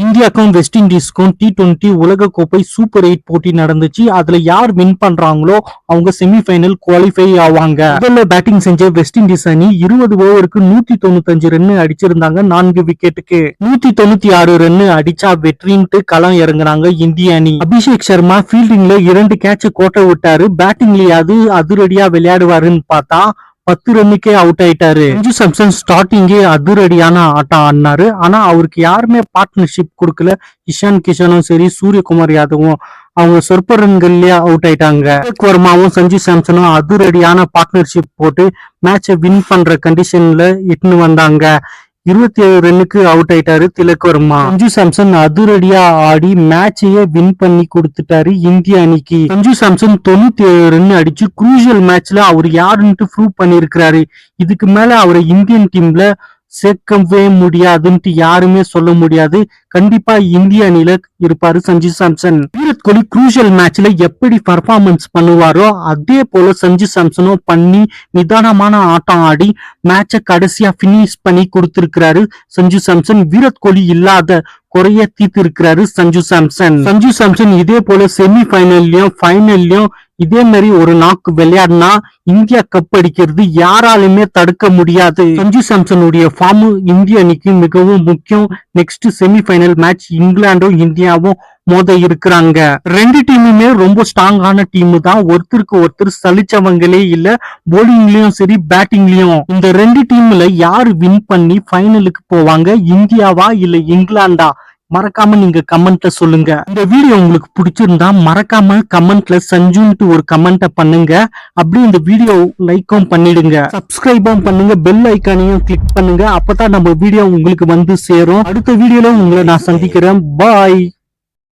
இந்தியாவுக்கும் west இண்டீஸ்க்கும் T20 உலக கோப்பை சூப்பர் 8 போட்டி நடந்துச்சு. அதுல யார் வின் பண்றாங்களோ அவங்க செமிஃபைனல் குவாலிஃபை ஆவாங்க. முதல்ல பேட்டிங் செஞ்ச வெஸ்ட் இண்டீஸ் அணி 20 ஓவருக்கு 195 ரன் அடிச்சிருந்தாங்க. 4 விக்கெட்டுக்கு 196 ரன் அடிச்சா வெற்றின்ட்டு களம் இறங்குறாங்க இந்திய அணி. அபிஷேக் சர்மா ஃபீல்டிங்ல 2 கேட்ச் கோட்டை விட்டாரு. பேட்டிங்லயாவது அதிரடியா விளையாடுவாருன்னு பார்த்தா 10 ரன்னுக்கே அவுட் ஆயிட்டாரு. சஞ்சு சாம்சன் ஸ்டார்டிங்கே அதிரடியான ஆட்டம் ஆடினாரு. ஆனா அவருக்கு யாருமே பார்ட்னர்ஷிப் கொடுக்கல. இஷான் கிஷனும் சரி, சூரியகுமார் யாதவும் அவங்க சொற்ப ரன்கள்லயே அவுட் ஆயிட்டாங்க. வர்மாவும் சஞ்சு சாம்சனும் அதிரடியான பார்ட்னர்ஷிப் போட்டு மேட்சை வின் பண்ற கண்டிஷன்ல இட்டுன்னு வந்தாங்க. 27 ரன்னுக்கு அவுட் ஆயிட்டாரு திலக் வர்மா. சஞ்சு சாம்சன் அதிரடியா ஆடி மேட்சையே வின் பண்ணி கொடுத்துட்டாரு இந்திய அணிக்கு. சஞ்சு சாம்சன் 97 ரன் அடிச்சு குரூஷியல் மேட்ச்ல அவர் யாருன்ட்டு ப்ரூவ் பண்ணிருக்கிறாரு. இதுக்கு மேல அவரை இந்தியன் டீம்ல சேர்க்கவே முடியாதுன்ட்டு யாருமே சொல்ல முடியாது. கண்டிப்பா இந்திய அணியில இருப்பாரு சஞ்சு சாம்சன். விராட் கோலி குரூஷியல் மேட்ச்ல எப்படி பர்ஃபார்மன்ஸ் பண்ணுவாரோ அதே போல சஞ்சு சாம்சனும் பண்ணி நிதானமான ஆட்டம் ஆடி மேட்சை கடைசியா பினிஷ் பண்ணி கொடுத்திருக்கிறாரு சஞ்சு சாம்சன். விராட் கோலி இல்லாத குறைய தீர்த்து இருக்கிறாரு சஞ்சு சாம்சன். சஞ்சு சாம்சன் இதே போல செமி ஃபைனல்லயும் ஃபைனல்லயும் இதே மாதிரி ஒரு நாக்கு விளையாடினா இந்தியா கப் அடிக்கிறது யாராலுமே தடுக்க முடியாது. சஞ்சு சாம்சனுடைய ஃபார்ம் இந்திய அணிக்கு மிகவும் முக்கியம். நெக்ஸ்ட் செமி ஃபைனல் மேட்ச் இங்கிலாண்டும் இந்தியாவும் மோத இருக்கிறாங்க. ரெண்டு டீமுமே ரொம்ப ஸ்ட்ராங்கான டீம் தான். ஒருத்தருக்கு ஒருத்தர் சலிச்சவங்களே இல்ல. போலிங்லயும் சரி பேட்டிங்லயும். இந்த ரெண்டு டீம்ல யாரு வின் பண்ணி ஃபைனலுக்கு போவாங்க? இந்தியாவா இல்ல இங்கிலாண்டா? மறக்காம நீங்க கமெண்ட்ல சொல்லுங்க. இந்த வீடியோ உங்களுக்கு பிடிச்சிருந்தா மறக்காம கமெண்ட்ல சஞ்சுன்ட்டு ஒரு கமெண்ட பண்ணுங்க. அப்படியே இந்த வீடியோ லைக்கும் பண்ணிடுங்க, சப்ஸ்கிரைபும் பண்ணுங்க, பெல் ஐக்கானையும் கிளிக் பண்ணுங்க. அப்பதான் நம்ம வீடியோ உங்களுக்கு வந்து சேரும். அடுத்த வீடியோல உங்களை நான் சந்திக்கிறேன். பாய்.